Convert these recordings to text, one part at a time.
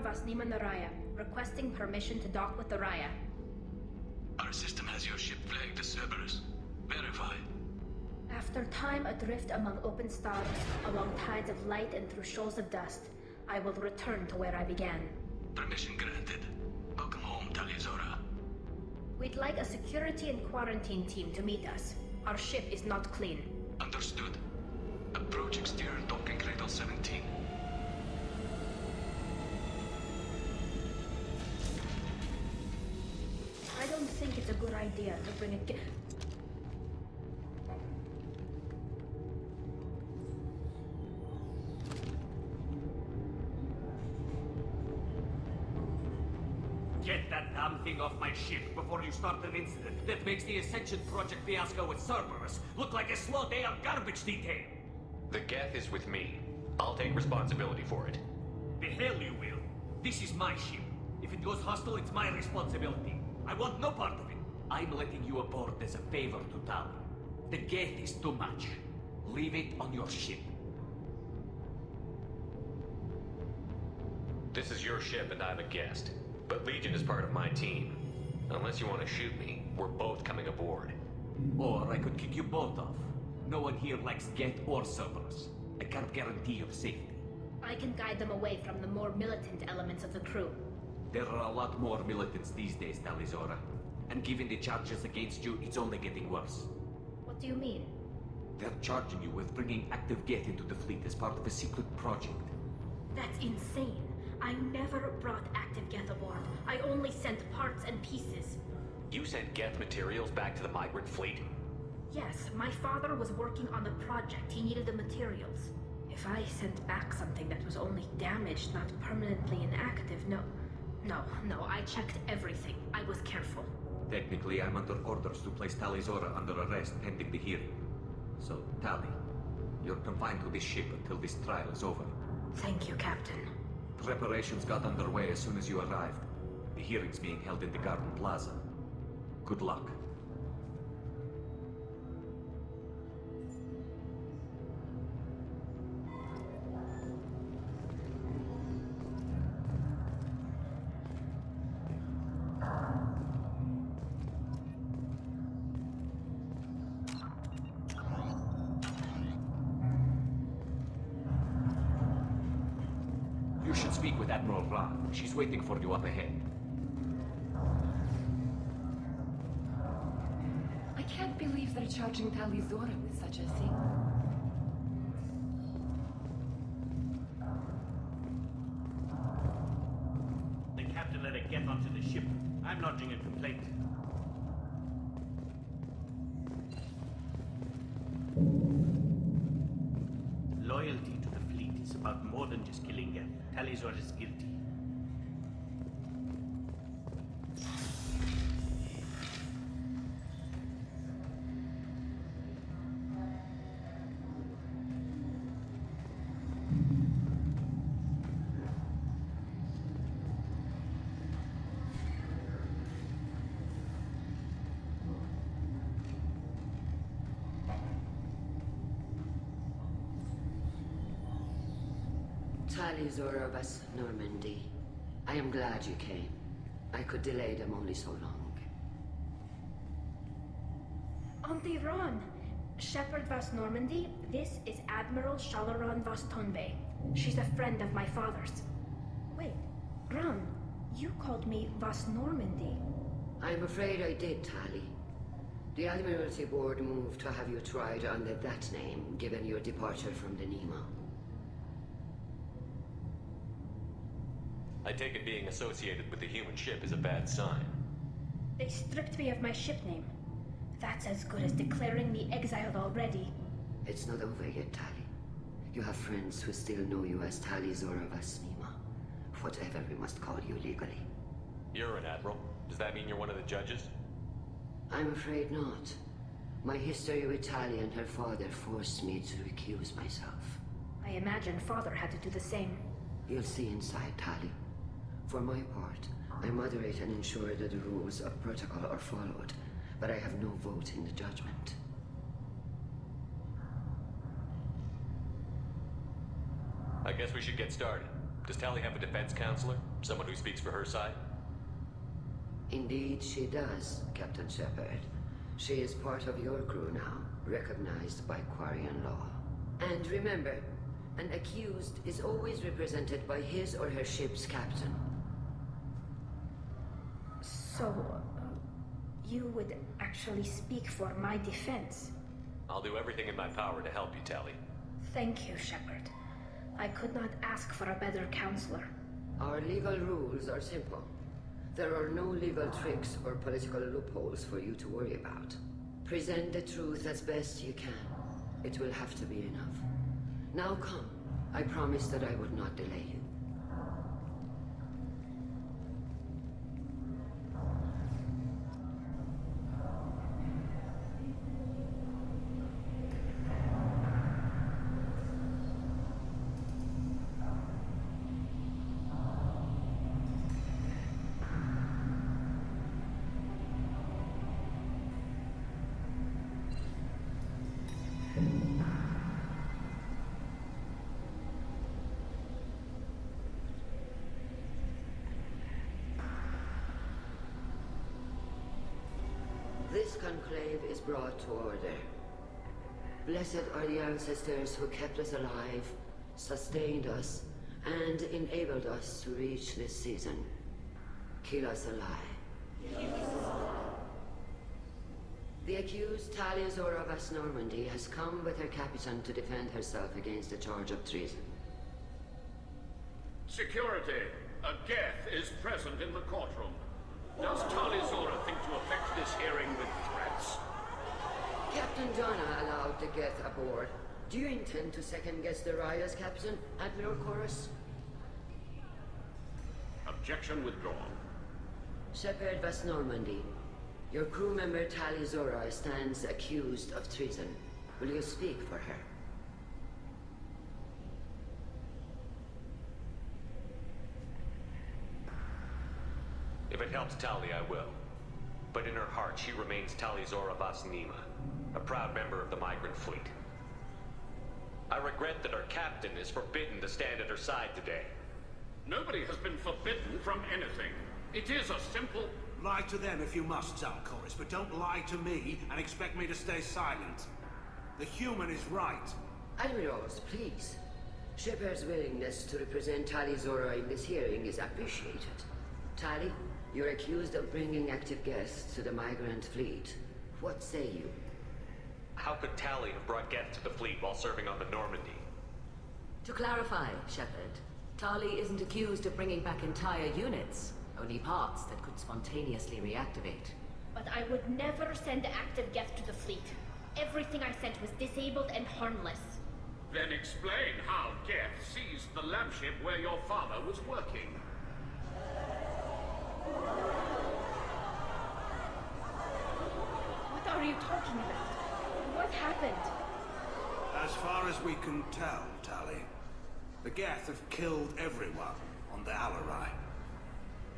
Vasnima Naraya, requesting permission to dock with the Raya. Our system has your ship flagged as Cerberus. Verify. After time adrift among open stars, along tides of light and through shoals of dust, I will return to where I began. Permission granted. Welcome home, Tali Zora. We'd like a security and quarantine team to meet us. Our ship is not clean. Understood. Approach exterior docking cradle 17. I don't think it's a good idea to bring a Get that damn thing off my ship before you start an incident that makes the Ascension Project fiasco with Cerberus look like a slow day of garbage detail. The Geth is with me. I'll take responsibility for it. The hell you will. This is my ship. If it goes hostile, it's my responsibility. I want no part of it. I'm letting you aboard as a favor to Tali. The Geth is too much. Leave it on your ship. This is your ship and I'm a guest. But Legion is part of my team. Unless you want to shoot me, we're both coming aboard. Or I could kick you both off. No one here likes Geth or Cerberus. I can't guarantee your safety. I can guide them away from the more militant elements of the crew. There are a lot more militants these days, Tali Zora. And given the charges against you, it's only getting worse. What do you mean? They're charging you with bringing active Geth into the fleet as part of a secret project. That's insane. I never brought active Geth aboard. I only sent parts and pieces. You sent Geth materials back to the Migrant Fleet? Yes, my father was working on the project. He needed the materials. If I sent back something that was only damaged, not permanently inactive, no, I checked everything. I was careful. Technically, I'm under orders to place Tali Zora under arrest pending the hearing. So, Tali, you're confined to this ship until this trial is over. Thank you, Captain. Preparations got underway as soon as you arrived. The hearing's being held in the Garden Plaza. Good luck. You should speak with Admiral Ra. She's waiting for you up ahead. I can't believe they're charging Tali Zora with such a thing. The captain let her get onto the ship. I'm lodging a complaint. Loyalty to the fleet is about more than just killing Geth. Tali Zora is guilty. Tali Zora Vas Normandy. I am glad you came. I could delay them only so long. Auntie Ron! Shepherd Vas Normandy, this is Admiral Shalaron Vas Tonbe. She's a friend of my father's. Wait, Ron, you called me Vas Normandy. I'm afraid I did, Tali. The Admiralty board moved to have you tried under that name, given your departure from the Nemo. I take it being associated with the human ship is a bad sign. They stripped me of my ship name. That's as good as declaring me exiled already. It's not over yet, Tali. You have friends who still know you as Tali Zora Vas Nima. Whatever we must call you legally. You're an admiral. Does that mean you're one of the judges? I'm afraid not. My history with Tali and her father forced me to recuse myself. I imagine father had to do the same. You'll see inside, Tali. For my part, I moderate and ensure that the rules of protocol are followed, but I have no vote in the judgment. I guess we should get started. Does Tali have a defense counselor? Someone who speaks for her side? Indeed, she does, Captain Shepard. She is part of your crew now, recognized by Quarian law. And remember, an accused is always represented by his or her ship's captain. So, you would actually speak for my defense? I'll do everything in my power to help you, Tali. Thank you, Shepard. I could not ask for a better counselor. Our legal rules are simple. There are no legal tricks or political loopholes for you to worry about. Present the truth as best you can. It will have to be enough. Now come. I promised that I would not delay you. This conclave is brought to order. Blessed are the ancestors who kept us alive, sustained us, and enabled us to reach this season. Keep us alive. The accused Tali Zora of Normandy has come with her captain to defend herself against the charge of treason. Security! A Geth is present in the courtroom. Does Tali Zora think to affect this hearing with threats? Captain Donna allowed the Geth aboard. Do you intend to second-guess the Raya's captain, Admiral Chorus? Objection withdrawn. Shepard Vas Normandy, your crew member Tali Zora stands accused of treason. Will you speak for her? If it helps Tali, I will. But in her heart, she remains Tali Zora Vas Nima, a proud member of the Migrant Fleet. I regret that our captain is forbidden to stand at her side today. Nobody has been forbidden from anything. It is a simple... Lie to them if you must, Zalcoris, but don't lie to me and expect me to stay silent. The human is right. Admirals, please. Shepard's willingness to represent Tali Zora in this hearing is appreciated. Tali, you're accused of bringing active guests to the Migrant Fleet. What say you? How could Tali have brought Geth to the fleet while serving on the Normandy? To clarify, Shepard, Tali isn't accused of bringing back entire units, only parts that could spontaneously reactivate. But I would never send active Geth to the fleet. Everything I sent was disabled and harmless. Then explain how Geth seized the lab ship where your father was working. What are you talking about? What happened? As far as we can tell, Tali, the Geth have killed everyone on the Alarai.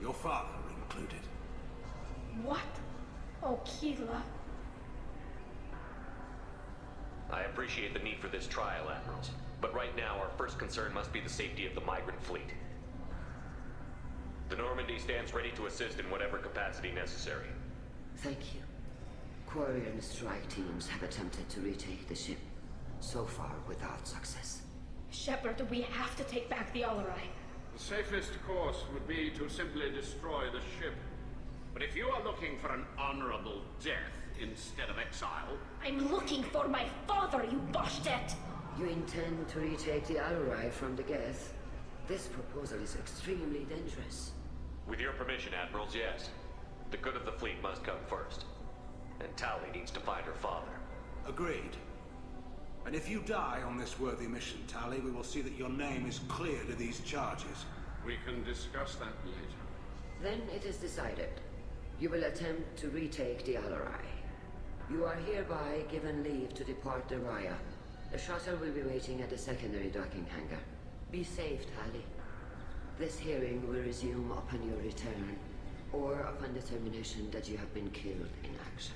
Your father included. What? Oh, Keela. I appreciate the need for this trial, Admirals. But right now, our first concern must be the safety of the Migrant Fleet. The Normandy stands ready to assist in whatever capacity necessary. Thank you. Quarian strike teams have attempted to retake the ship, so far without success. Shepard, we have to take back the Alarai. The safest course would be to simply destroy the ship. But if you are looking for an honorable death instead of exile... I'm looking for my father, you Boshtet! You intend to retake the Alarai from the Geth? This proposal is extremely dangerous. With your permission, Admirals, yes. The good of the fleet must come first. And Tali needs to find her father. Agreed. And if you die on this worthy mission, Tali, we will see that your name is cleared of these charges. We can discuss that later. Then it is decided. You will attempt to retake the Alarai. You are hereby given leave to depart the Raya. The shuttle will be waiting at the secondary docking hangar. Be safe, Tali. This hearing will resume upon your return, or upon determination that you have been killed in action.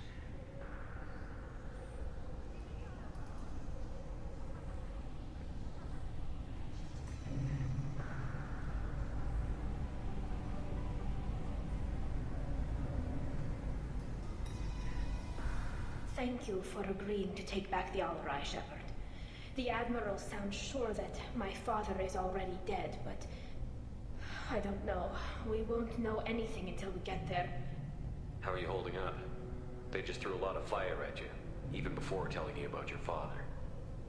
thank you for agreeing to take back the Alarai, Shepard. The Admiral sounds sure that my father is already dead, but... I don't know. We won't know anything until we get there. How are you holding up? They just threw a lot of fire at you, even before telling you about your father.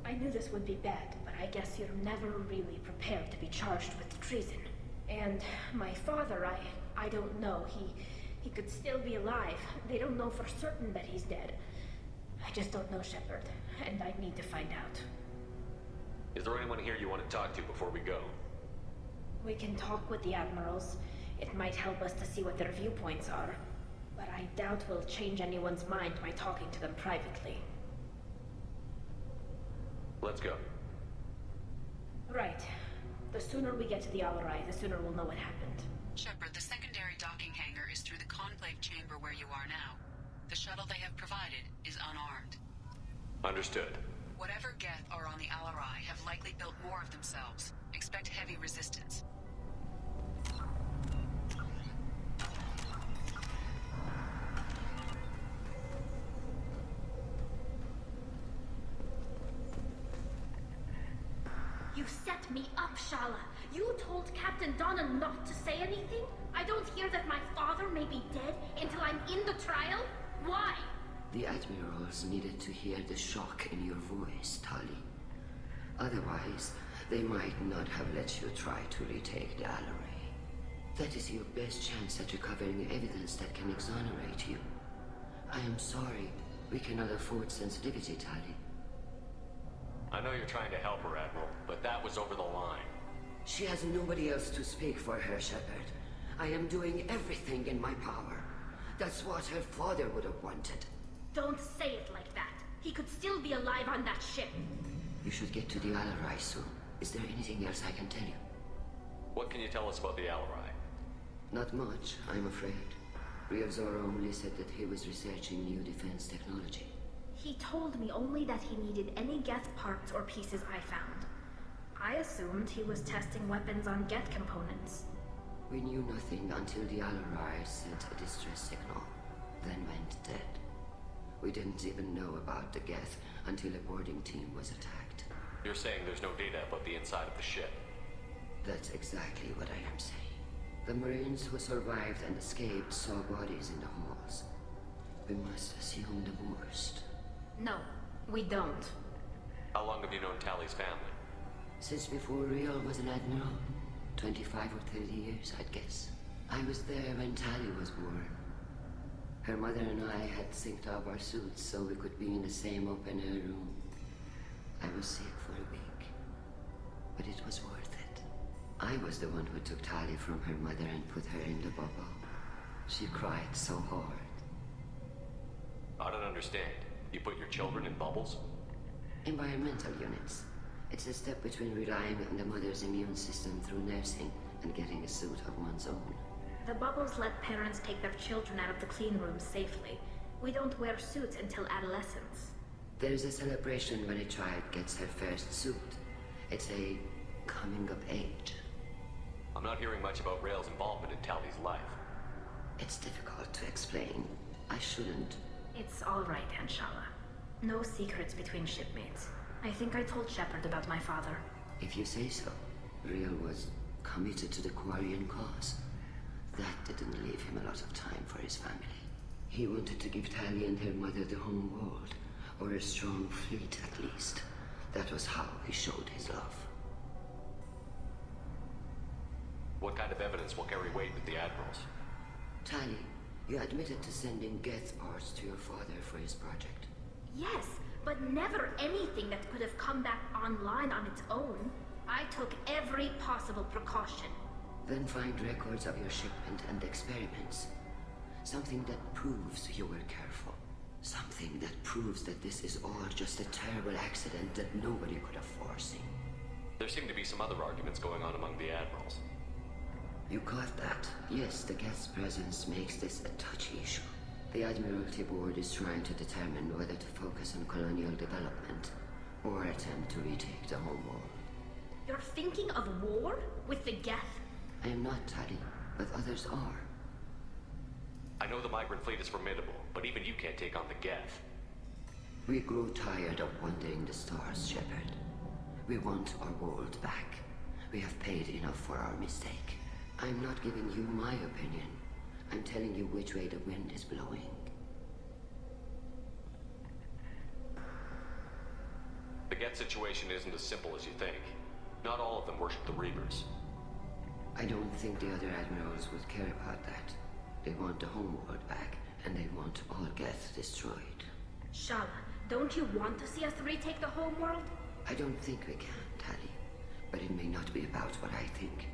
I knew this would be bad, but I guess you're never really prepared to be charged with treason. And my father, I don't know. He could still be alive. They don't know for certain that he's dead. I just don't know, Shepard, and I need to find out. Is there anyone here you want to talk to before we go? We can talk with the Admirals. It might help us to see what their viewpoints are. But I doubt we'll change anyone's mind by talking to them privately. Let's go. Right. The sooner we get to the Alarai, the sooner we'll know what happened. Shepard, the secondary docking hangar is through the conclave chamber where you are now. The shuttle they have provided is unarmed. Understood. Whatever Geth are on the Alarai have likely built more of themselves. Expect heavy resistance. You set me up, Shala. You told Captain Donna not to say anything? I don't hear that my father may be dead until I'm in the trial? Why? The Admirals needed to hear the shock in your voice, Tali. Otherwise, they might not have let you try to retake the Alarai. That is your best chance at recovering evidence that can exonerate you. I am sorry. We cannot afford sensitivity, Tali. I know you're trying to help her, Admiral, but that was over the line. She has nobody else to speak for her, Shepard. I am doing everything in my power. That's what her father would have wanted. Don't say it like that. He could still be alive on that ship. You should get to the Alarai soon. Is there anything else I can tell you? What can you tell us about the Alarai? Not much, I'm afraid. Real Zoro only said that he was researching new defense technology. He told me only that he needed any Geth parts or pieces I found. I assumed he was testing weapons on Geth components. We knew nothing until the Alarai sent a distress signal, then went dead. We didn't even know about the Geth until a boarding team was attacked. You're saying there's no data about the inside of the ship? That's exactly what I am saying. The Marines who survived and escaped saw bodies in the halls. We must assume the worst. No, we don't. How long have you known Tali's family? Since before Real was an admiral. 25 or 30 years, I'd guess. I was there when Tali was born. Her mother and I had synced up our suits so we could be in the same open-air room. I was sick for a week, but it was worth it. I was the one who took Tali from her mother and put her in the bubble. She cried so hard. I don't understand. You put your children in bubbles? Environmental units. It's a step between relying on the mother's immune system through nursing and getting a suit of one's own. The bubbles let parents take their children out of the clean rooms safely. We don't wear suits until adolescence. There's a celebration when a child gets her first suit. It's a coming of age. I'm not hearing much about Rail's involvement in Tali's life. It's difficult to explain. I shouldn't. It's all right, Anshala. No secrets between shipmates. I think I told Shepard about my father. If you say so. Real was committed to the Quarian cause. That didn't leave him a lot of time for his family. He wanted to give Tali and her mother the home world, or a strong fleet at least. That was how he showed his love. What kind of evidence will carry weight with the Admirals? Tali, you admitted to sending Geth parts to your father for his project. Yes, but never anything that could have come back online on its own. I took every possible precaution. Then find records of your shipment and experiments. Something that proves you were careful. Something that proves that this is all just a terrible accident that nobody could have foreseen. There seem to be some other arguments going on among the Admirals. You caught that? Yes, the Geth's presence makes this a touchy issue. The Admiralty Board is trying to determine whether to focus on colonial development or attempt to retake the home world. You're thinking of war? With the Geth? I am not, Tali, but others are. I know the Migrant Fleet is formidable, but even you can't take on the Geth. We grew tired of wandering the stars, Shepard. We want our world back. We have paid enough for our mistake. I'm not giving you my opinion. I'm telling you which way the wind is blowing. The Geth situation isn't as simple as you think. Not all of them worship the Reavers. I don't think the other admirals would care about that. They want the homeworld back, and they want all Geth destroyed. Shala, don't you want to see us retake the home world? I don't think we can, Tali. But it may not be about what I think.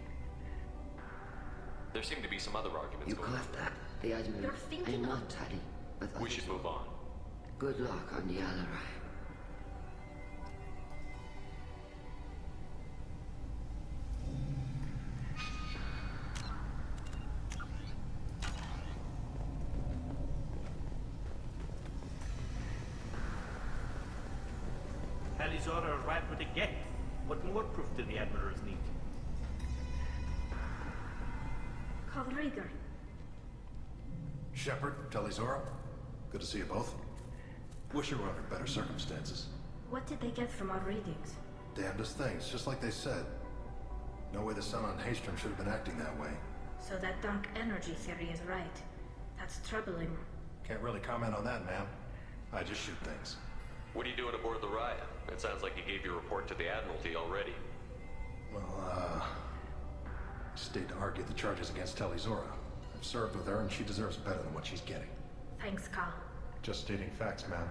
There seem to be some other arguments You going on. caught that? The Admiral... You're thinking I'm of- not, Tali, but We others should will. move on. Good luck on the Alarai. Talizora arrived with a Geth. What more proof do the Admirals need? Call Rieger. Shepard, Talizora, good to see you both. Wish you were under better circumstances. What did they get from our readings? Damnedest things, just like they said. No way the sun on Haystrom should have been acting that way. So that dark energy theory is right. That's troubling. Can't really comment on that, ma'am. I just shoot things. What are you doing aboard the Raya? It sounds like you gave your report to the Admiralty already. Well, stayed to argue the charges against Talizora. I've served with her and she deserves better than what she's getting. Thanks, Carl. Just stating facts, ma'am.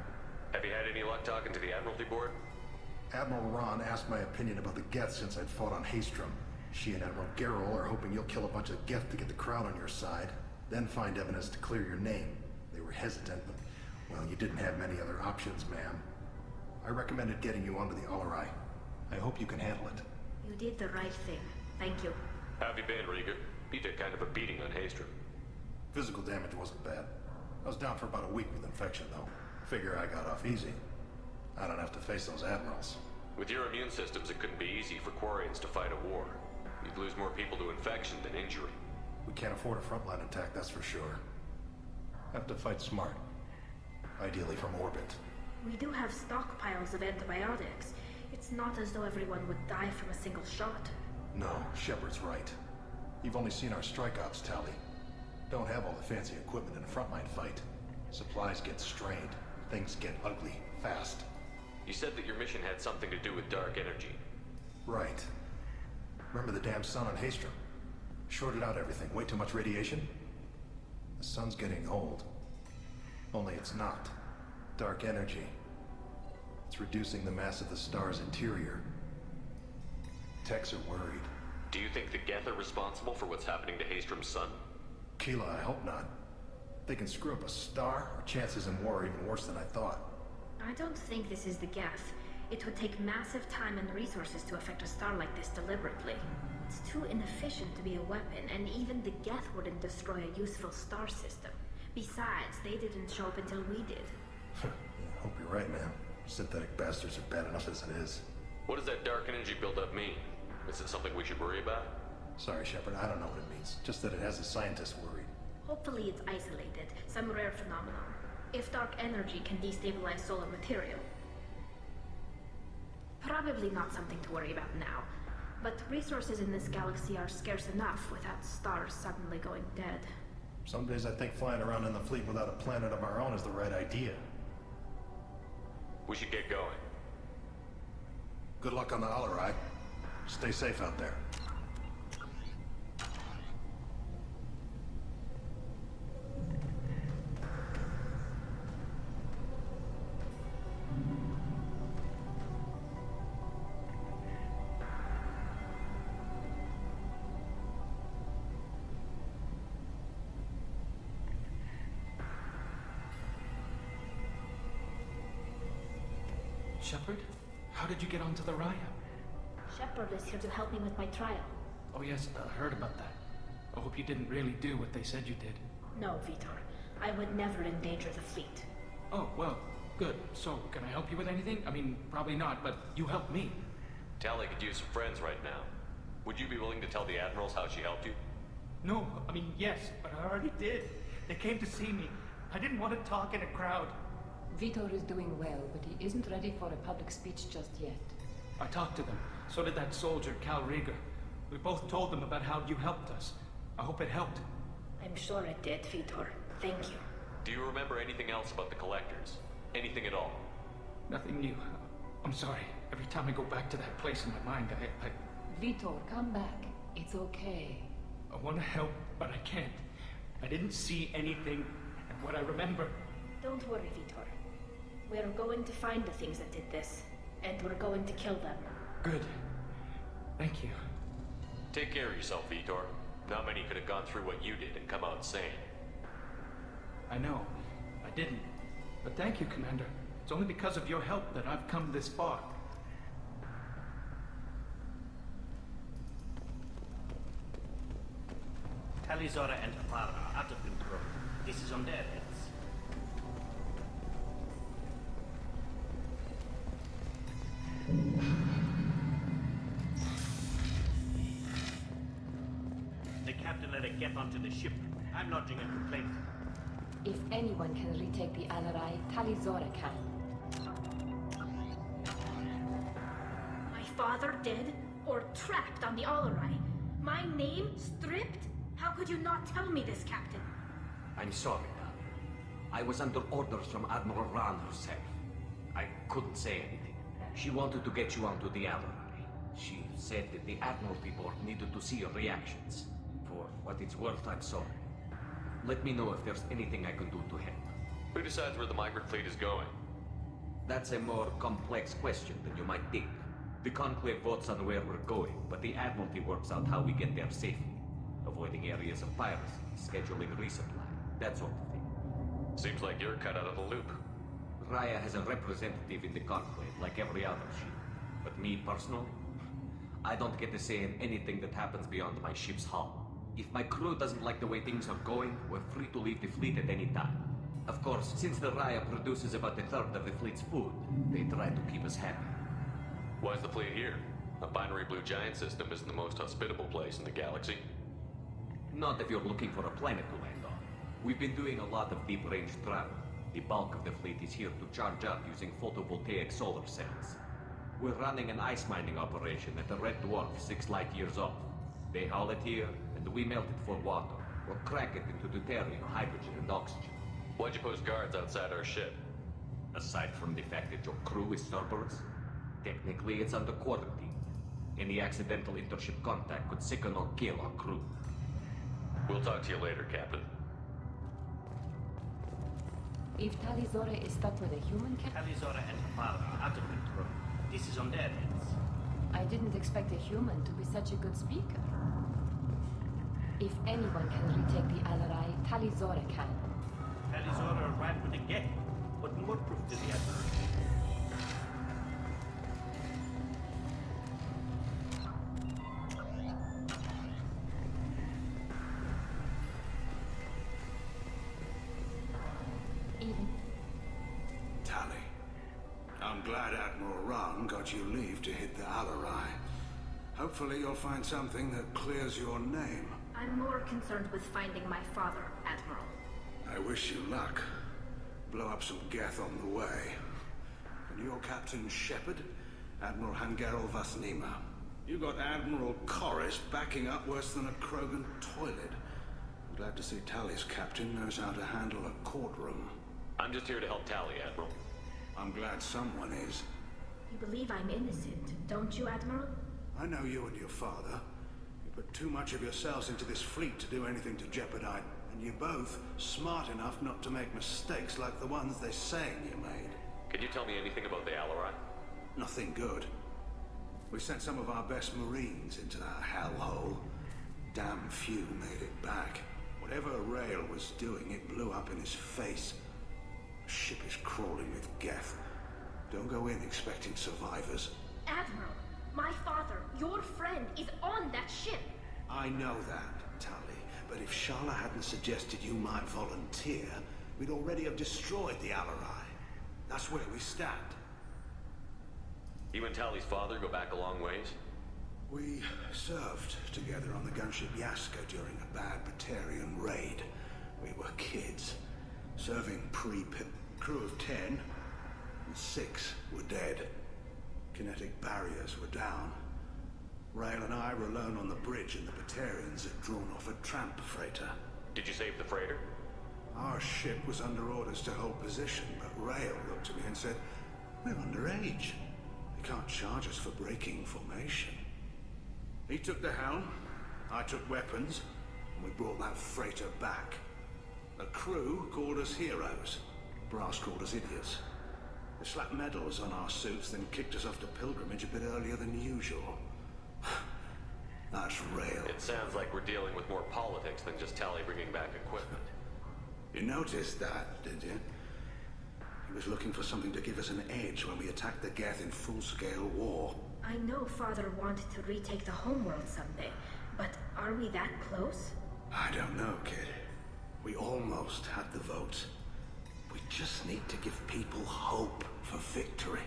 Have you had any luck talking to the Admiralty board? Admiral Ron asked my opinion about the Geth since I'd fought on Haystrom. She and Admiral Garrel are hoping you'll kill a bunch of Geth to get the crowd on your side, then find evidence to clear your name. They were hesitant, but, well, you didn't have many other options, ma'am. I recommended getting you onto the Alarai. I hope you can handle it. You did the right thing. Thank you. How have you been, Rieger? You took kind of a beating on Haystrom. Physical damage wasn't bad. I was down for about a week with infection, though. Figure I got off easy. I don't have to face those admirals. With your immune systems, it couldn't be easy for Quarians to fight a war. You'd lose more people to infection than injury. We can't afford a frontline attack, that's for sure. Have to fight smart. Ideally from orbit. We do have stockpiles of antibiotics. It's not as though everyone would die from a single shot. No, Shepard's right. You've only seen our strike ops, Tali. Don't have all the fancy equipment in a frontline fight. Supplies get strained. Things get ugly, fast. You said that your mission had something to do with dark energy. Right. Remember the damn sun on Haystrom? Shorted out everything. Way too much radiation? The sun's getting old. Only it's not. Dark energy. It's reducing the mass of the star's interior. Techs are worried. Do you think the Geth are responsible for what's happening to Haystrom's sun? Keela, I hope not. They can screw up a star, our chances in war are even worse than I thought. I don't think this is the Geth. It would take massive time and resources to affect a star like this deliberately. It's too inefficient to be a weapon, and even the Geth wouldn't destroy a useful star system. Besides, they didn't show up until we did. Yeah, hope you're right, man. Synthetic bastards are bad enough as it is. What does that dark energy buildup mean? Is it something we should worry about? Sorry, Shepard, I don't know what it means. Just that it has the scientists worried. Hopefully it's isolated, some rare phenomenon. If dark energy can destabilize solar material. Probably not something to worry about now. But resources in this galaxy are scarce enough without stars suddenly going dead. Some days I think flying around in the fleet without a planet of our own is the right idea. We should get going. Good luck on the Alarai. Stay safe out there. Shepard? How did you get onto the Raya? Shepard is here to help me with my trial. Oh yes, I heard about that. I hope you didn't really do what they said you did. No, Vitor. I would never endanger the fleet. Oh, well, good. So, can I help you with anything? I mean, probably not, but you helped me. Tali could use some friends right now. Would you be willing to tell the Admirals how she helped you? No, I mean, yes, but I already did. They came to see me. I didn't want to talk in a crowd. Vitor is doing well, but he isn't ready for a public speech just yet. I talked to them. So did that soldier, Cal Rieger. We both told them about how you helped us. I hope it helped. I'm sure it did, Vitor. Thank you. Do you remember anything else about the Collectors? Anything at all? Nothing new. I'm sorry. Every time I go back to that place in my mind, I Vitor, come back. It's okay. I want to help, but I can't. I didn't see anything, and what I remember... Don't worry, Vitor. We're going to find the things that did this, and we're going to kill them. Good. Thank you. Take care of yourself, Vitor. Not many could have gone through what you did and come out sane. I know. I didn't. But thank you, Commander. It's only because of your help that I've come this far. Tali, Zora, and Clara are out of control. This is on their heads. The captain let it get onto the ship. I'm lodging a complaint. If anyone can retake the Alarai, Tali Zora can. My father dead? Or trapped on the Alarai? My name stripped? How could you not tell me this, Captain? I'm sorry, Tali. I was under orders from Admiral Ran herself. I couldn't say anything. She wanted to get you onto the Admiralty. She said that the Admiralty board needed to see your reactions. For what it's worth, I'm sorry. Let me know if there's anything I can do to help. Who decides where the Migrant Fleet is going? That's a more complex question than you might think. The Conclave votes on where we're going, but the Admiralty works out how we get there safely. Avoiding areas of piracy, scheduling resupply, that sort of thing. Seems like you're cut out of the loop. Raya has a representative in the Conclave, like every other ship. But me, personally, I don't get to say in anything that happens beyond my ship's hull. If my crew doesn't like the way things are going, we're free to leave the fleet at any time. Of course, since the Raya produces about a third of the fleet's food, they try to keep us happy. Why's the fleet here? A binary blue giant system isn't the most hospitable place in the galaxy. Not if you're looking for a planet to land on. We've been doing a lot of deep-range travel. The bulk of the fleet is here to charge up using photovoltaic solar cells. We're running an ice mining operation at the Red Dwarf 6 light years off. They haul it here, and we melt it for water, or crack it into deuterium, hydrogen, and oxygen. Why'd you post guards outside our ship? Aside from the fact that your crew is Cerberus, technically it's under quarantine. Any accidental intership contact could sicken or kill our crew. We'll talk to you later, Captain. If Tali Zora is stuck with a human Tali, Zora, and Clara are out of control. This is on their heads. I didn't expect a human to be such a good speaker. If anyone can retake the Alarai, Tali Zora can. Tali, Zora arrived with a get. What more proof to the Admiralty? Tali, I'm glad Admiral Ran got you leave to hit the Alarai. Hopefully you'll find something that clears your name. I'm more concerned with finding my father, Admiral. I wish you luck. Blow up some Geth on the way. And you're Captain Shepard, Admiral Hangerel Vasnima. You got Admiral Corris backing up worse than a Krogan toilet. I'm glad to see Tali's captain knows how to handle a courtroom. I'm just here to help Tali, Admiral. I'm glad someone is. You believe I'm innocent, don't you, Admiral? I know you and your father. You put too much of yourselves into this fleet to do anything to jeopardize, and you're both smart enough not to make mistakes like the ones they're saying you made. Can you tell me anything about the Alarai? Nothing good. We sent some of our best Marines into that hellhole. Damn few made it back. Whatever Rail was doing, it blew up in his face. The ship is crawling with Geth. Don't go in expecting survivors. Admiral, my father, your friend, is on that ship. I know that, Tali, but if Shala hadn't suggested you might volunteer, we'd already have destroyed the Alarai. That's where we stand. You and Tali's father go back a long ways? We served together on the gunship Yaska during a bad Batarian raid. We were kids, serving Crew of 10, and 6 were dead. Kinetic barriers were down. Rail and I were alone on the bridge, and the Batarians had drawn off a tramp freighter. Did you save the freighter? Our ship was under orders to hold position, but Rail looked at me and said, "We're underage. They can't charge us for breaking formation." He took the helm, I took weapons, and we brought that freighter back. The crew called us heroes. Brass called us idiots. They slapped medals on our suits, then kicked us off to pilgrimage a bit earlier than usual. That's Rail. It sounds like we're dealing with more politics than just Tali bringing back equipment. You noticed that, did you? He was looking for something to give us an edge when we attacked the Geth in full-scale war. I know Father wanted to retake the homeworld someday, but are we that close? I don't know, kid. We almost had the votes. We just need to give people hope for victory.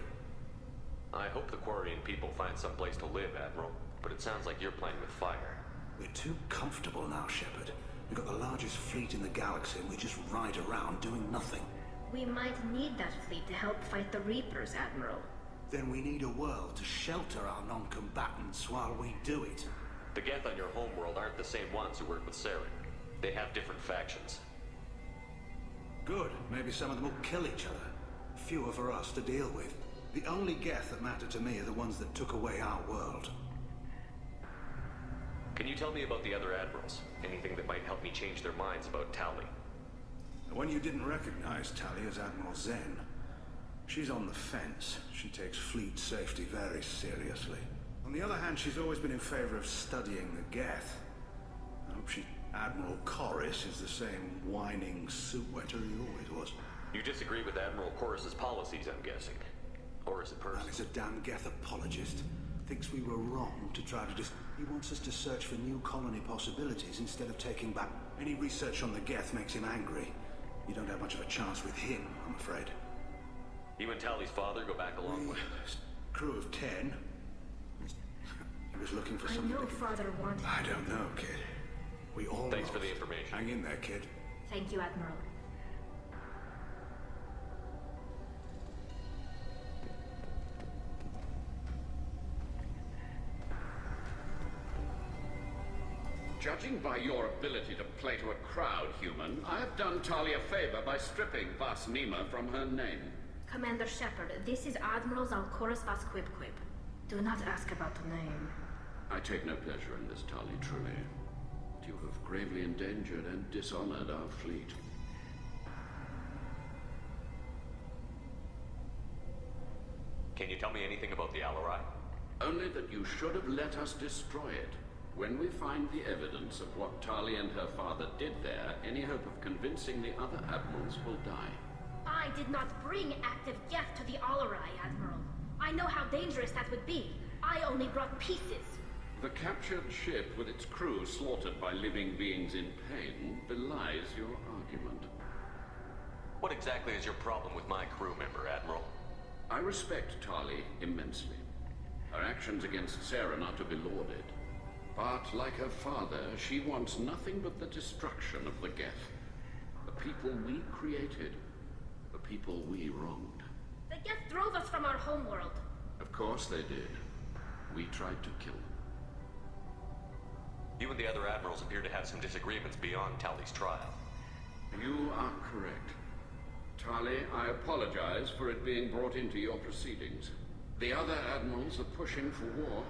I hope the Quarian people find some place to live, Admiral, but it sounds like you're playing with fire. We're too comfortable now, Shepard. We've got the largest fleet in the galaxy and we just ride around doing nothing. We might need that fleet to help fight the Reapers, Admiral. Then we need a world to shelter our non-combatants while we do it. The Geth on your homeworld aren't the same ones who work with Saren. They have different factions. Good. Maybe some of them will kill each other. Fewer for us to deal with. The only Geth that matter to me are the ones that took away our world. Can you tell me about the other admirals? Anything that might help me change their minds about Tali? The one you didn't recognize, Tali, is Admiral Zen. She's on the fence. She takes fleet safety very seriously. On the other hand, she's always been in favor of studying the Geth. I hope Admiral Corus is the same whining suit-wetter he always was. You disagree with Admiral Corus's policies, I'm guessing. Or is it personal? Man, he's a damn Geth apologist. Thinks we were wrong to try to He wants us to search for new colony possibilities instead of taking back. Any research on the Geth makes him angry. You don't have much of a chance with him, I'm afraid. You and Tali's father go back a long way. Crew of 10. He was looking for something. I know Father wanted... I don't know, kid. We all... Thanks for the information. Hang in there, kid. Thank you, Admiral. Judging by your ability to play to a crowd, human, I have done Tali a favor by stripping Vas Nima from her name. Commander Shepard, this is Admiral Zalcorus Vas Quib. Do not ask about the name. I take no pleasure in this, Tali, truly. You have gravely endangered and dishonored our fleet. Can you tell me anything about the Alarai? Only that you should have let us destroy it. When we find the evidence of what Tali and her father did there, any hope of convincing the other admirals will die. I did not bring active Geth to the Alarai, Admiral. I know how dangerous that would be. I only brought pieces. The captured ship with its crew slaughtered by living beings in pain belies your argument. What exactly is your problem with my crew member, Admiral? I respect Tali immensely. Her actions against Saren are to be lauded. But, like her father, she wants nothing but the destruction of the Geth. The people we created. The people we wronged. The Geth drove us from our homeworld. Of course they did. We tried to kill them. You and the other admirals appear to have some disagreements beyond Tali's trial. You are correct. Tali, I apologize for it being brought into your proceedings. The other admirals are pushing for war.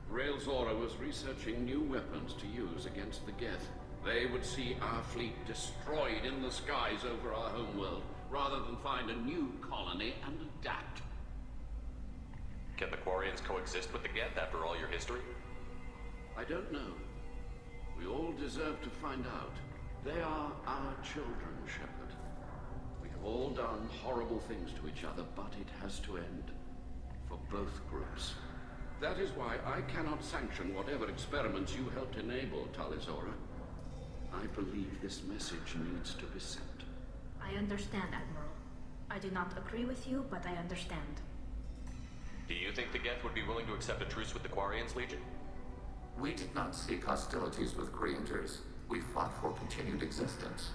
Rail Zora was researching new weapons to use against the Geth. They would see our fleet destroyed in the skies over our homeworld, rather than find a new colony and adapt. Can the Quarians coexist with the Geth after all your history? I don't know. We all deserve to find out. They are our children, Shepard. We have all done horrible things to each other, but it has to end. For both groups. That is why I cannot sanction whatever experiments you helped enable, Tali Zora. I believe this message needs to be sent. I understand, Admiral. I do not agree with you, but I understand. Do you think the Geth would be willing to accept a truce with the Quarians, Legion? We did not seek hostilities with creators. We fought for continued existence.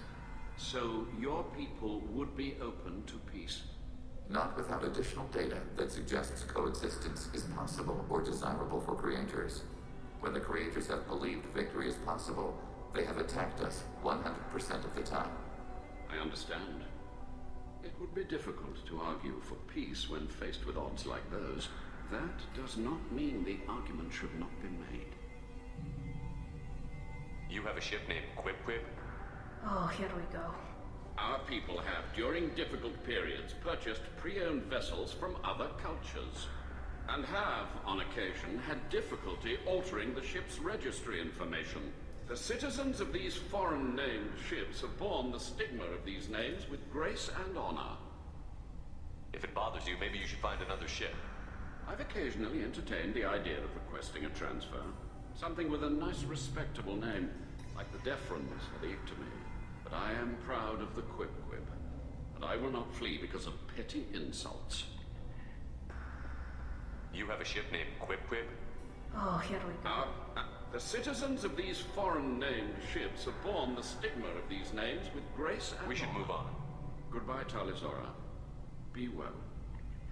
So your people would be open to peace? Not without additional data that suggests coexistence is possible or desirable for creators. When the creators have believed victory is possible, they have attacked us 100% of the time. I understand. It would be difficult to argue for peace when faced with odds like those. That does not mean the argument should not be made. You have a ship named Quip-Quip? Oh, here we go. Our people have, during difficult periods, purchased pre-owned vessels from other cultures, and have, on occasion, had difficulty altering the ship's registry information. The citizens of these foreign-named ships have borne the stigma of these names with grace and honor. If it bothers you, maybe you should find another ship. I've occasionally entertained the idea of requesting a transfer. Something with a nice, respectable name, like the Deferens or the Ictomy. But I am proud of the Quip-Quip, and I will not flee because of petty insults. You have a ship named Quip-Quip? Oh, here we go. The citizens of these foreign-named ships have borne the stigma of these names with grace and We should move on. Goodbye, Tali Zora. Be well.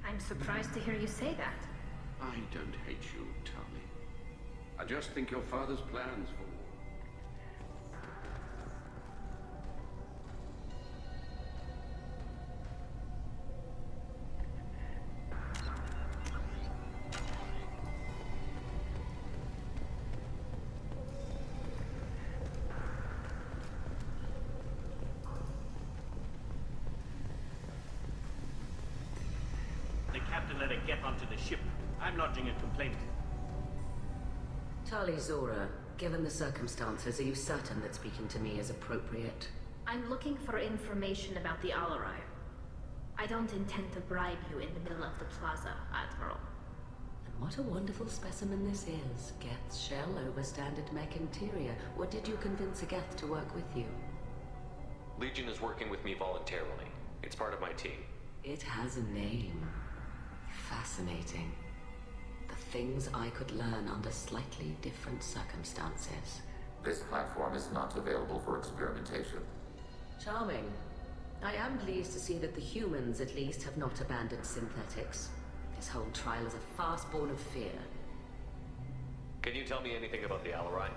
I'm surprised to hear you say that. I don't hate you, Tali. I just think your father's plans for war. The captain let it get onto the ship. I'm lodging a complaint. Tali Zora, given the circumstances, are you certain that speaking to me is appropriate? I'm looking for information about the Alarai. I don't intend to bribe you in the middle of the plaza, Admiral. And what a wonderful specimen this is. Geth's shell over standard mech interior. Or did you convince a Geth to work with you? Legion is working with me voluntarily. It's part of my team. It has a name. Fascinating. The things I could learn under slightly different circumstances. This platform is not available for experimentation. Charming. I am pleased to see that the humans, at least, have not abandoned synthetics. This whole trial is a farce born of fear. Can you tell me anything about the Alarai?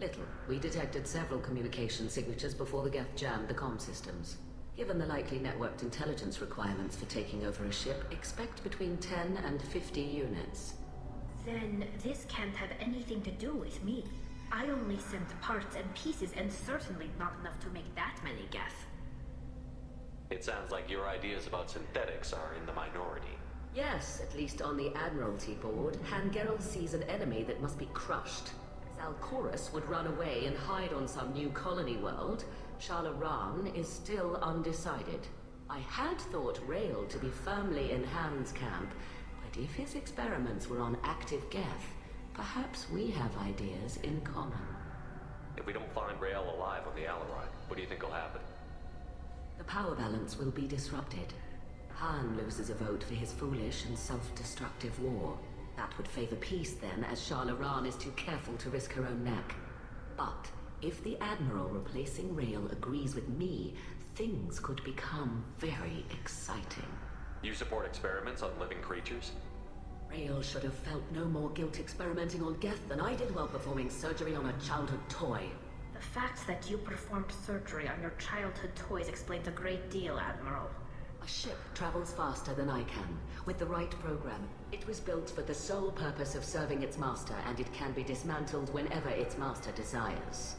Little. We detected several communication signatures before the Geth jammed the comm systems. Given the likely networked intelligence requirements for taking over a ship, expect between 10 and 50 units. Then this can't have anything to do with me. I only sent parts and pieces, and certainly not enough to make that many Geth. It sounds like your ideas about synthetics are in the minority. Yes, at least on the Admiralty board, Hangerel sees an enemy that must be crushed. Zalcorus would run away and hide on some new colony world. Shalaran is still undecided. I had thought Rael to be firmly in Han's camp, but if his experiments were on active Geth, perhaps we have ideas in common. If we don't find Rael alive on the Alarai, what do you think will happen? The power balance will be disrupted. Han loses a vote for his foolish and self-destructive war. That would favor peace then, as Shalaran is too careful to risk her own neck. But if the Admiral replacing Rael agrees with me, things could become very exciting. You support experiments on living creatures? Rael should have felt no more guilt experimenting on Geth than I did while performing surgery on a childhood toy. The fact that you performed surgery on your childhood toys explains a great deal, Admiral. A ship travels faster than I can, with the right program. It was built for the sole purpose of serving its master, and it can be dismantled whenever its master desires.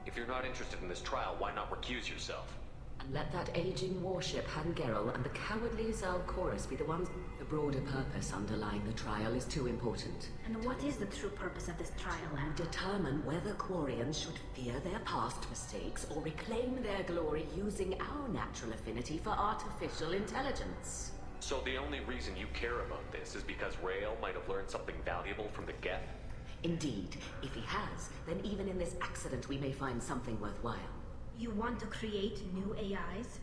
If you're not interested in this trial, why not recuse yourself? And let that aging warship Hangerel and the cowardly Zalcorus be the ones. The broader purpose underlying the trial is too important. And what is the true purpose of this trial, Admiral? Determine whether Quarians should fear their past mistakes or reclaim their glory using our natural affinity for artificial intelligence. So the only reason you care about this is because Rael might have learned something valuable from the Geth? Indeed. If he has, then even in this accident we may find something worthwhile. You want to create new AIs?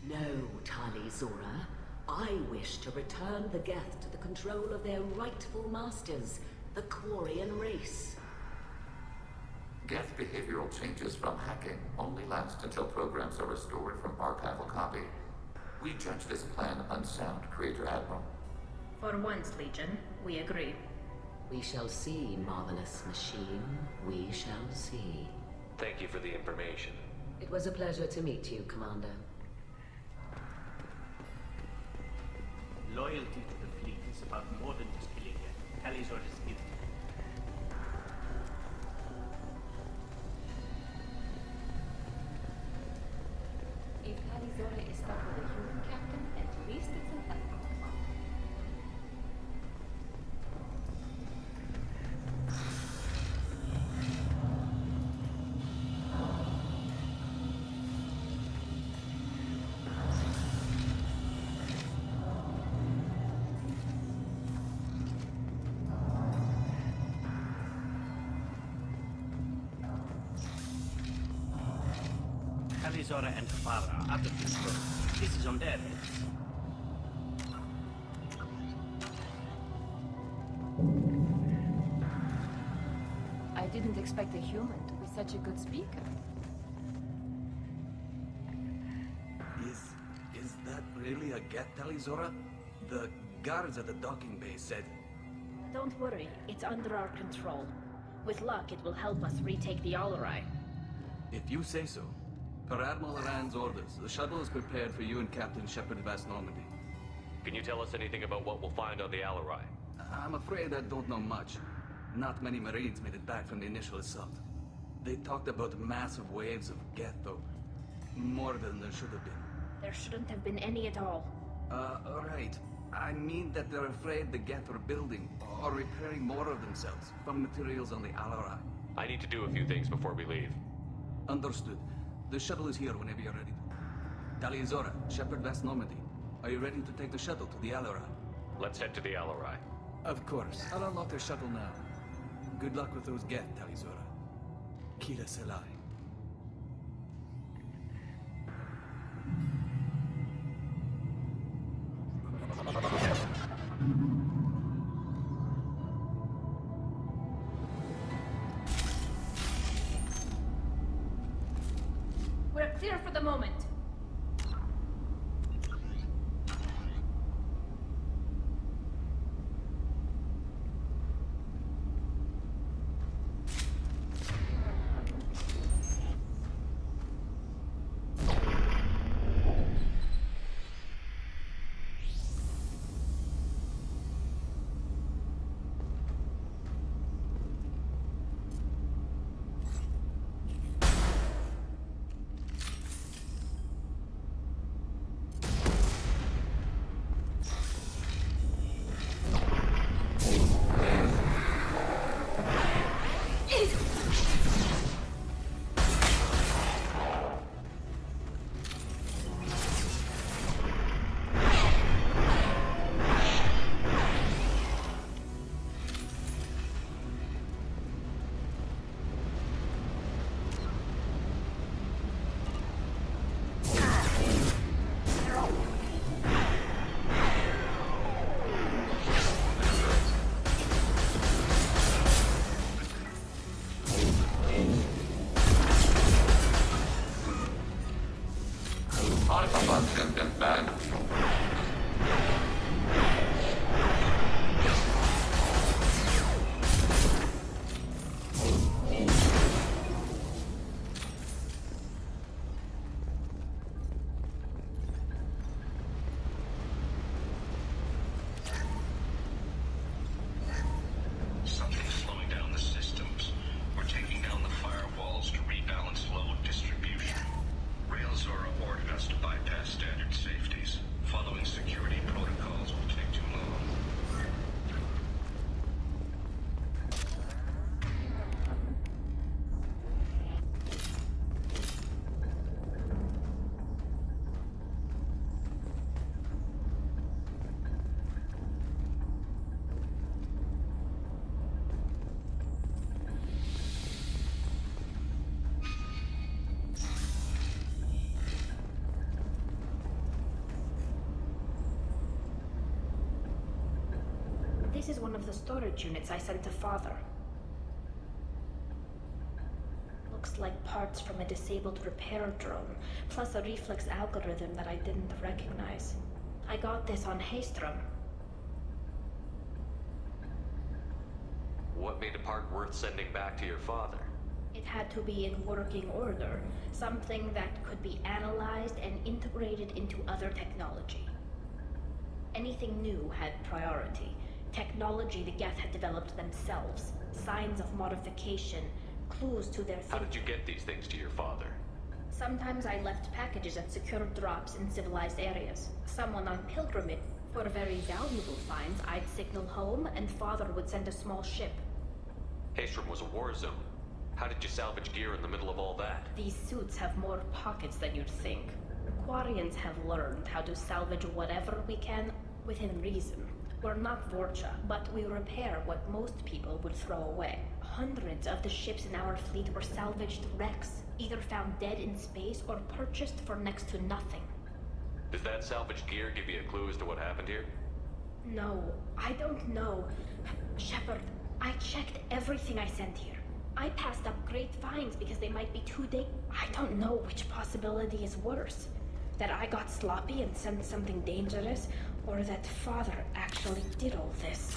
No, Tali Zora. I wish to return the Geth to the control of their rightful masters, the Quarian race. Geth behavioral changes from hacking only last until programs are restored from archival copy. We judge this plan unsound, Creator Admiral. For once, Legion, we agree. We shall see, marvelous machine. We shall see. Thank you for the information. It was a pleasure to meet you, Commander. Loyalty to the fleet is about more than just killing it. Tali's orders give. If Talizora is stuck with a human captain, at least it's an help. Talizora and Farah are the people. This is on their heads. I didn't expect a human to be such a good speaker. Is that really a Geth, Talizora? The guards at the docking bay said... Don't worry, it's under our control. With luck, it will help us retake the Alarai. If you say so. Per Admiral Rand's orders, the shuttle is prepared for you and Captain Shepard Vast Normandy. Can you tell us anything about what we'll find on the Alarai? I'm afraid I don't know much. Not many Marines made it back from the initial assault. They talked about massive waves of Geth, though. More than there should have been. There shouldn't have been any at all. Right. I mean that they're afraid the Geth are building or repairing more of themselves from materials on the Alarai. I need to do a few things before we leave. Understood. The shuttle is here whenever you're ready. Talizora, Shepard Vast Normandy. Are you ready to take the shuttle to the Alarai? Let's head to the Alarai. Of course. I'll unlock the shuttle now. Good luck with those Geth, Talizora. Kila Selai. We're clear for the moment. Something's slowing down the systems. We're taking down the firewalls to rebalance load distribution. Railzora ordered us to bypass standard safeties. Following security protocols will take too long. This is one of the storage units I sent to Father. looks like parts from a disabled repair drone, plus a reflex algorithm that I didn't recognize. I got this on Haystrom. What made a part worth sending back to your father? It had to be in working order, something that could be analyzed and integrated into other technology. Anything new had priority. Technology the Geth had developed themselves, signs of modification, clues to their How did you get these things to your father? Sometimes I left packages at secure drops in civilized areas. Someone on pilgrimage. For very valuable finds, I'd signal home, and Father would send a small ship. Haystrom was a war zone. How did you salvage gear in the middle of all that? These suits have more pockets than you'd think. Quarians have learned how to salvage whatever we can within reason. We're not Vorcha, but we repair what most people would throw away. Hundreds of the ships in our fleet were salvaged wrecks, either found dead in space or purchased for next to nothing. Does that salvaged gear give you a clue as to what happened here? No, I don't know. Shepard, I checked everything I sent here. I passed up great finds because they might be too I don't know which possibility is worse. That I got sloppy and sent something dangerous, or that Father actually did all this.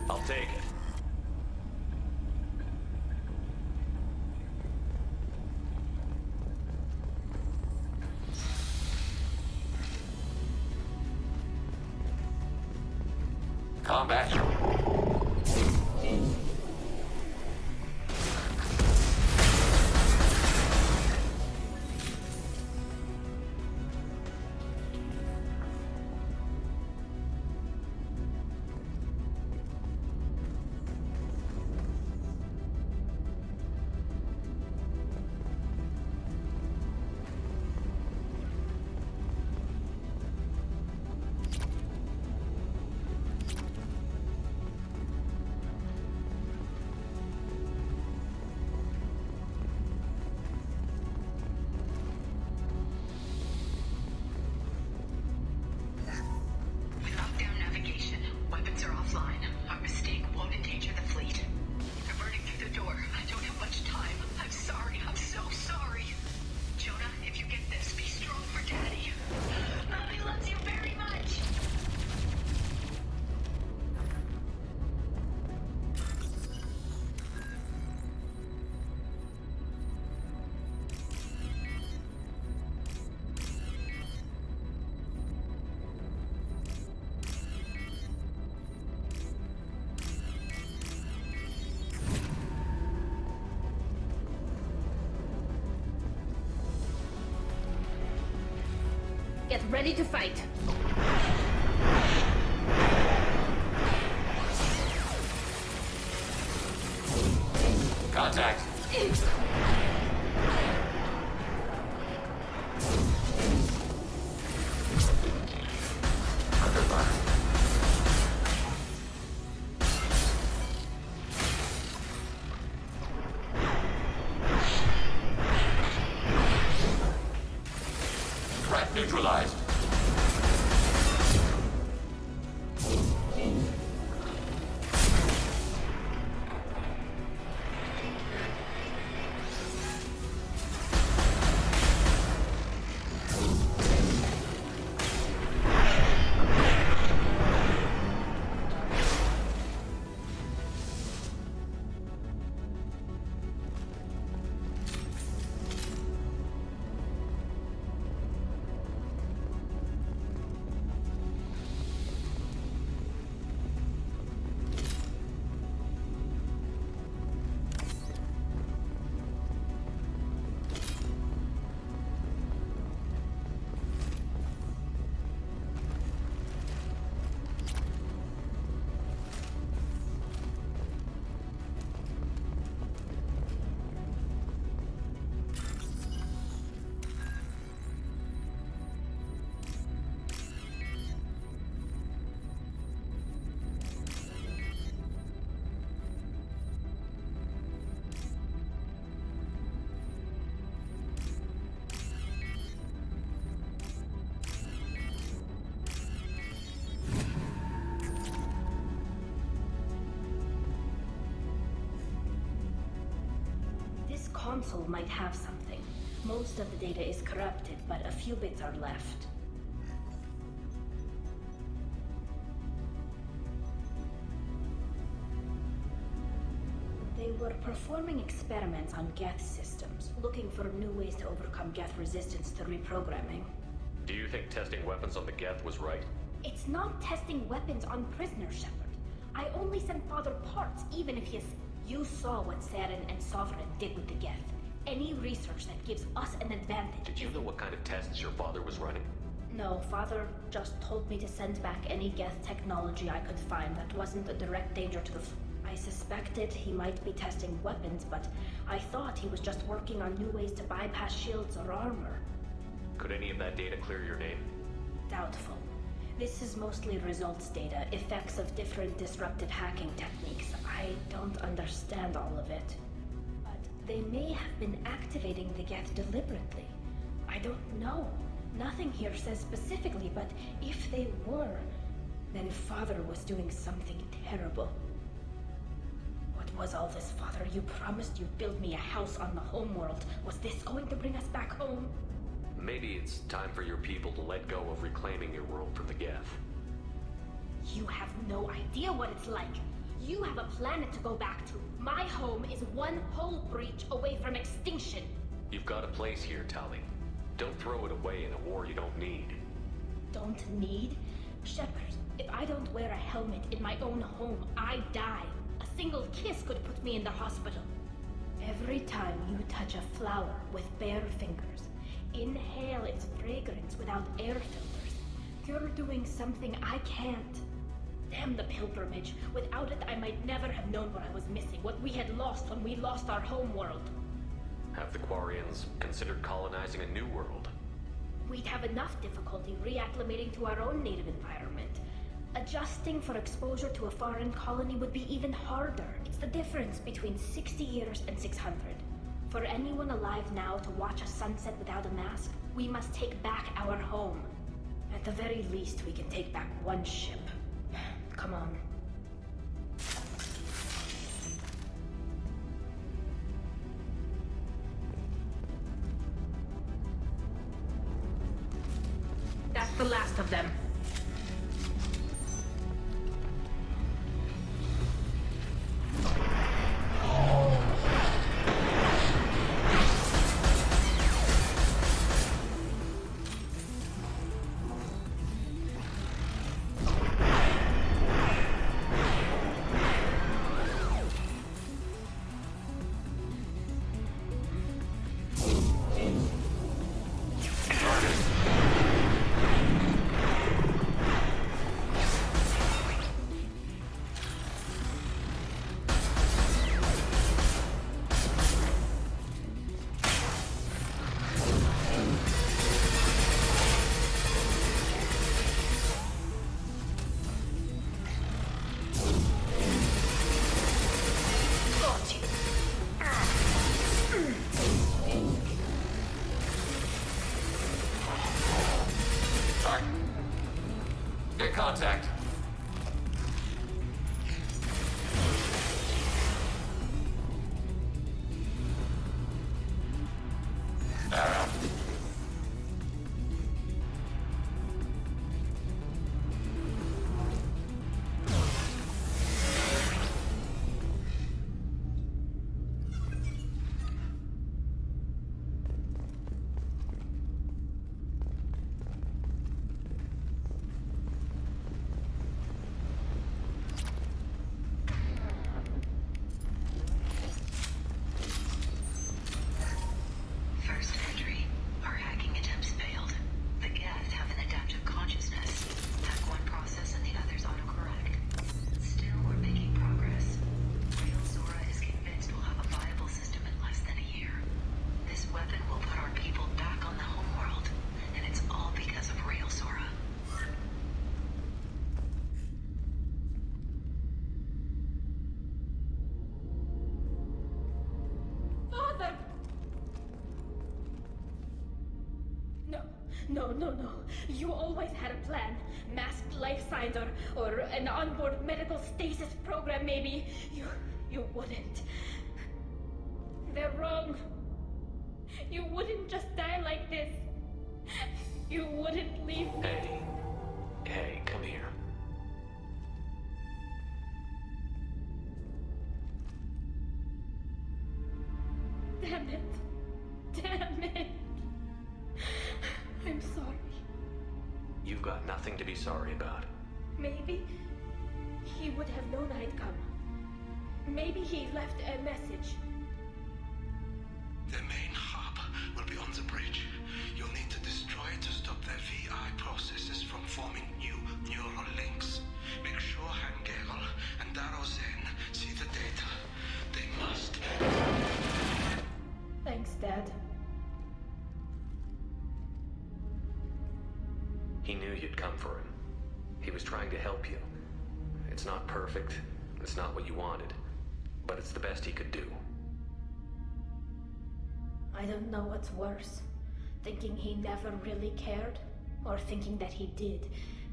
I'll take it. Combat. Get ready to fight. Contact. Under fire. Threat neutralized. console might have something. Most of the data is corrupted, but a few bits are left. They were performing experiments on Geth systems, looking for new ways to overcome Geth resistance to reprogramming. Do you think testing weapons on the Geth was right? It's not testing weapons on prisoners, Shepard. I only sent Father parts, even if he is... You saw what Saren and Sovereign did with the Geth. Any research that gives us an advantage... Did you know what kind of tests your father was running? No, Father just told me to send back any Geth technology I could find that wasn't a direct danger to the... I suspected he might be testing weapons, but I thought he was just working on new ways to bypass shields or armor. Could any of that data clear your name? Doubtful. This is mostly results data, effects of different disruptive hacking techniques. I don't understand all of it. But they may have been activating the Geth deliberately. I don't know. Nothing here says specifically, but if they were, then Father was doing something terrible. What was all this, Father? You promised you'd build me a house on the homeworld. Was this going to bring us back home? Maybe it's time for your people to let go of reclaiming your world from the Geth. You have no idea what it's like. You have a planet to go back to. My home is one hull breach away from extinction. You've got a place here, Tali. Don't throw it away in a war you don't need. Don't need? Shepard, if I don't wear a helmet in my own home, I die. A single kiss could put me in the hospital. Every time you touch a flower with bare fingers, inhale its fragrance without air filters, you're doing something I can't. Damn the pilgrimage. Without it, I might never have known what I was missing, what we had lost when we lost our homeworld. Have the Quarians considered colonizing a new world? We'd have enough difficulty reacclimating to our own native environment. Adjusting for exposure to a foreign colony would be even harder. It's the difference between 60 years and 600. For anyone alive now to watch a sunset without a mask, we must take back our home. At the very least, we can take back one ship. Come on. That's the last of them. Contact. No. You always had a plan. Masked life signs or an onboard medical stasis program, maybe. You wouldn't. They're wrong. You wouldn't just die like this. You wouldn't leave me. Hey, come here. Damn it. Damn it. I'm sorry. You've got nothing to be sorry about. Maybe he would have known I'd come. Maybe he left a message. The main hub will be on the bridge. You'll need to destroy it to stop their VI processes from forming new neural links. Make sure Hangerel and Darozen see the data. They must. Thanks, Dad. He knew you'd come for him. He was trying to help you. It's not perfect. It's not what you wanted. But it's the best he could do. I don't know what's worse. Thinking he never really cared, or thinking that he did,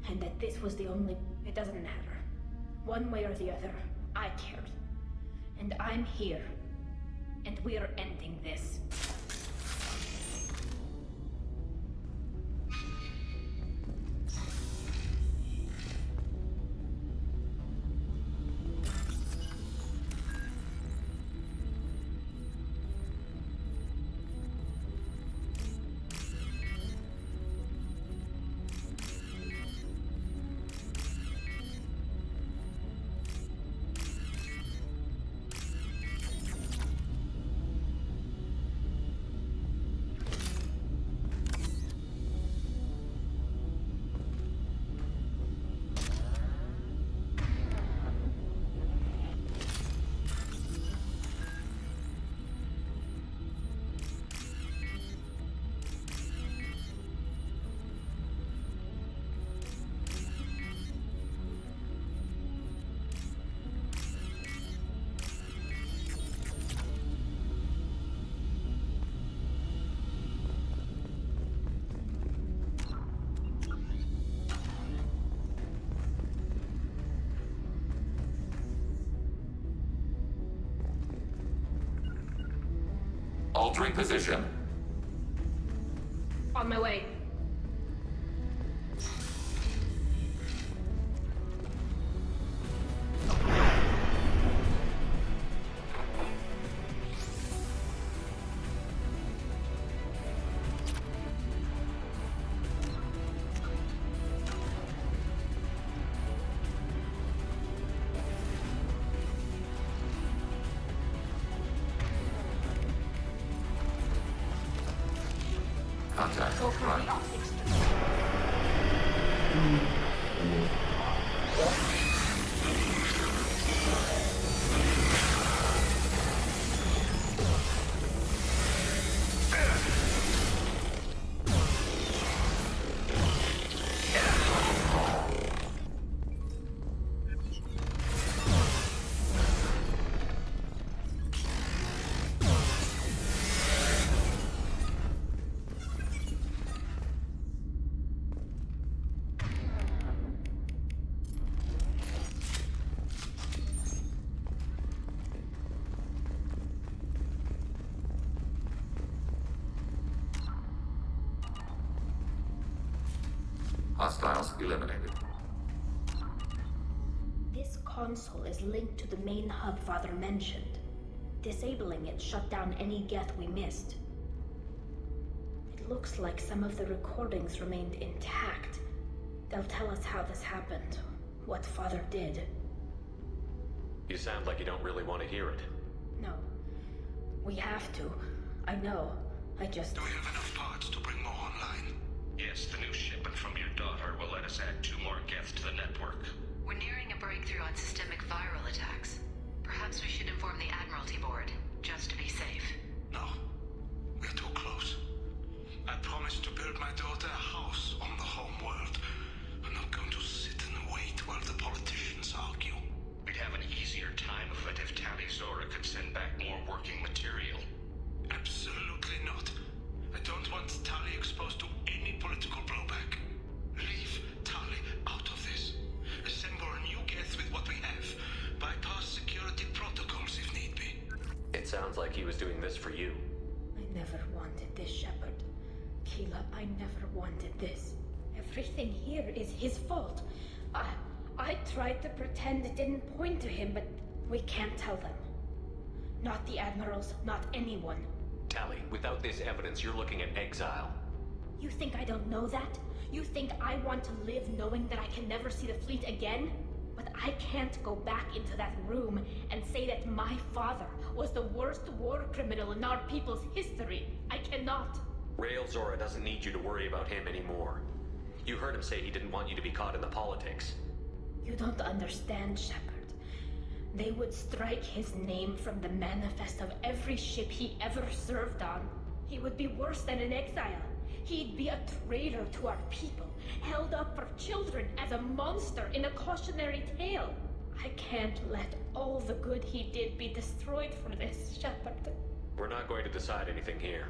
and that this was the only... It doesn't matter. One way or the other, I cared. And I'm here. And we're ending this. Altering position. On my way. Contact. Right. Hostiles eliminated. This console is linked to the main hub Father mentioned. Disabling it shut down any Geth we missed. It looks like some of the recordings remained intact. They'll tell us how this happened, what Father did. You sound like you don't really want to hear it. No. We have to. I know. I just... Do we have enough parts to bring more online? Yes, the new shipment from your daughter will let us add 2 more Geth to the network. We're nearing a breakthrough on systemic viral attacks. Perhaps we should inform the Admiralty board, just to be safe. No. We're too close. I promised to build my daughter a house on the home world. I'm not going to sit and wait while the politicians argue. We'd have an easier time of it if Tali Zora could send back more working material. Absolutely not. I don't want Tali exposed to any political blowback. Leave Tali out of this. Assemble a new Geth with what we have. Bypass security protocols if need be. It sounds like he was doing this for you. I never wanted this, Shepard. Keela, I never wanted this. Everything here is his fault. I tried to pretend it didn't point to him, but we can't tell them. Not the admirals, not anyone. Tali, without this evidence, you're looking at exile. You think I don't know that? You think I want to live knowing that I can never see the fleet again? But I can't go back into that room and say that my father was the worst war criminal in our people's history. I cannot. Rael Zora doesn't need you to worry about him anymore. You heard him say he didn't want you to be caught in the politics. You don't understand, Shepard. They would strike his name from the manifest of every ship he ever served on. He would be worse than an exile. He'd be a traitor to our people, held up for children as a monster in a cautionary tale. I can't let all the good he did be destroyed for this, Shepard. We're not going to decide anything here.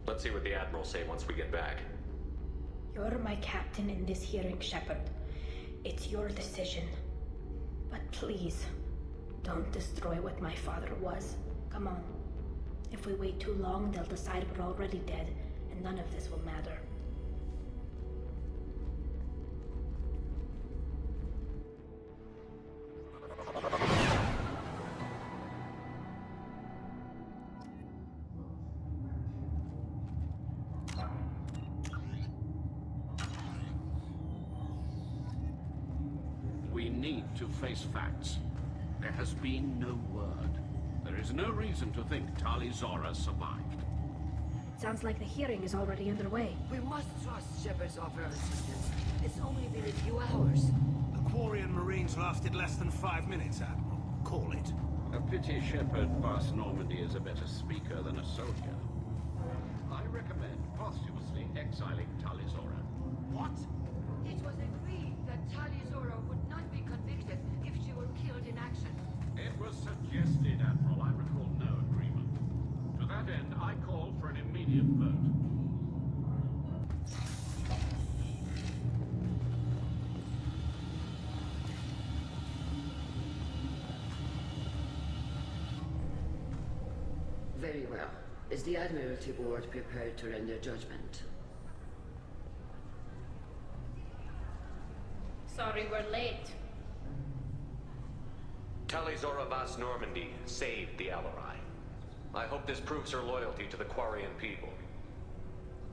Let's see what the Admirals say once we get back. You're my captain in this hearing, Shepard. It's your decision. But please, don't destroy what my father was. Come on. If we wait too long, they'll decide we're already dead, and none of this will matter. We need to face facts. There has been no word. There is no reason to think Tali Zora survived. Sounds like the hearing is already underway. We must trust Shepard's offer of assistance. It's only been a few hours. The Quarian Marines lasted less than 5 minutes, Admiral. Call it. A pity Shepard Vast Normandy is a better speaker than a soldier. I recommend posthumously exiling Tali Zora. What? It was agreed that Tali Zora would not be convicted if she were killed in action. It was suggested, Admiral. I recall no agreement. To that end, I call for an immediate vote. Very well. Is the Admiralty Board prepared to render judgment? Sorry we're late. Tali Zora Vast Normandy saved the Alarai. I hope this proves her loyalty to the Quarian people.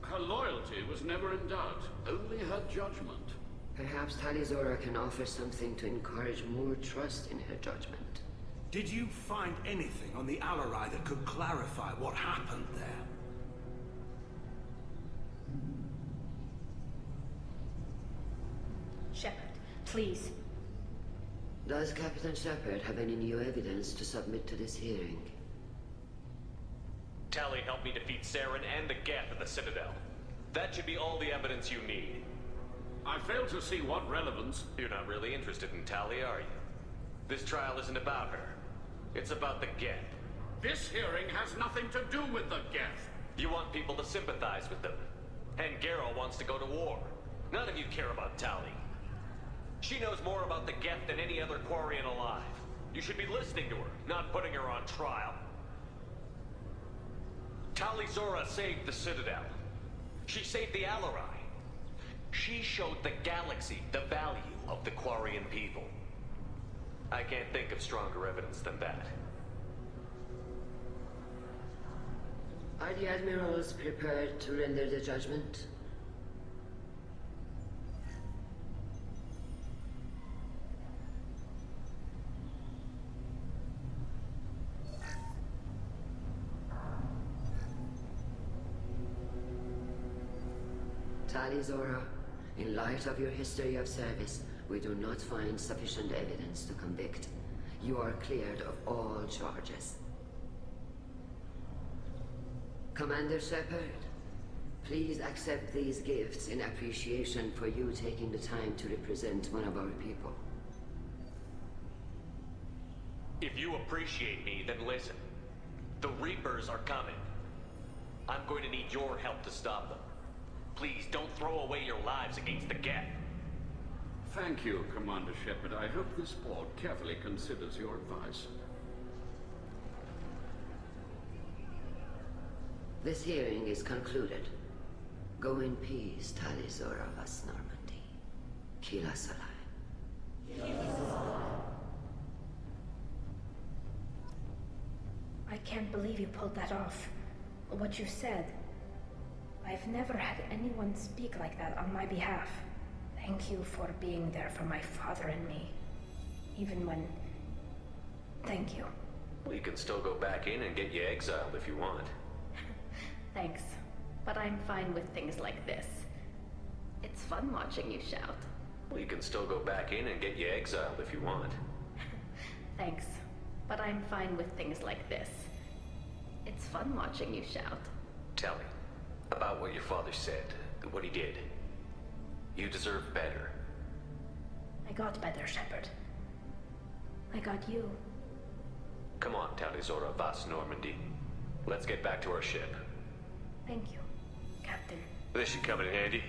Her loyalty was never in doubt, only her judgment. Perhaps Tali Zora can offer something to encourage more trust in her judgment. Did you find anything on the Alarai that could clarify what happened there? Shepard, please. Does Captain Shepard have any new evidence to submit to this hearing? Tali helped me defeat Saren and the Geth at the Citadel. That should be all the evidence you need. I fail to see what relevance... You're not really interested in Tali, are you? This trial isn't about her. It's about the Geth. This hearing has nothing to do with the Geth. You want people to sympathize with them. And Garrow wants to go to war. None of you care about Tali. She knows more about the Geth than any other Quarian alive. You should be listening to her, not putting her on trial. Tali Zora saved the Citadel. She saved the Alarai. She showed the galaxy the value of the Quarian people. I can't think of stronger evidence than that. Are the Admirals prepared to render the judgment? Tali Zora, in light of your history of service, we do not find sufficient evidence to convict. You are cleared of all charges. Commander Shepard, please accept these gifts in appreciation for you taking the time to represent one of our people. If you appreciate me, then listen. The Reapers are coming. I'm going to need your help to stop them. Please don't throw away your lives against the Geth. Thank you, Commander Shepard. I hope this board carefully considers your advice. This hearing is concluded. Go in peace, Tali Zora Vas Normandy. Kila Salai. I can't believe you pulled that off. What you said. I've never had anyone speak like that on my behalf. Thank you for being there for my father and me. Even when... Thank you. We can still go back in and get you exiled if you want. Thanks. But I'm fine with things like this. It's fun watching you shout. We can still go back in and get you exiled if you want. Thanks. But I'm fine with things like this. It's fun watching you shout. Tell me, about what your father said, what he did. You deserve better. I got better, Shepard. I got you. Come on, Tali Zora Vas Normandy. Let's get back to our ship. Thank you, Captain. This should come in handy.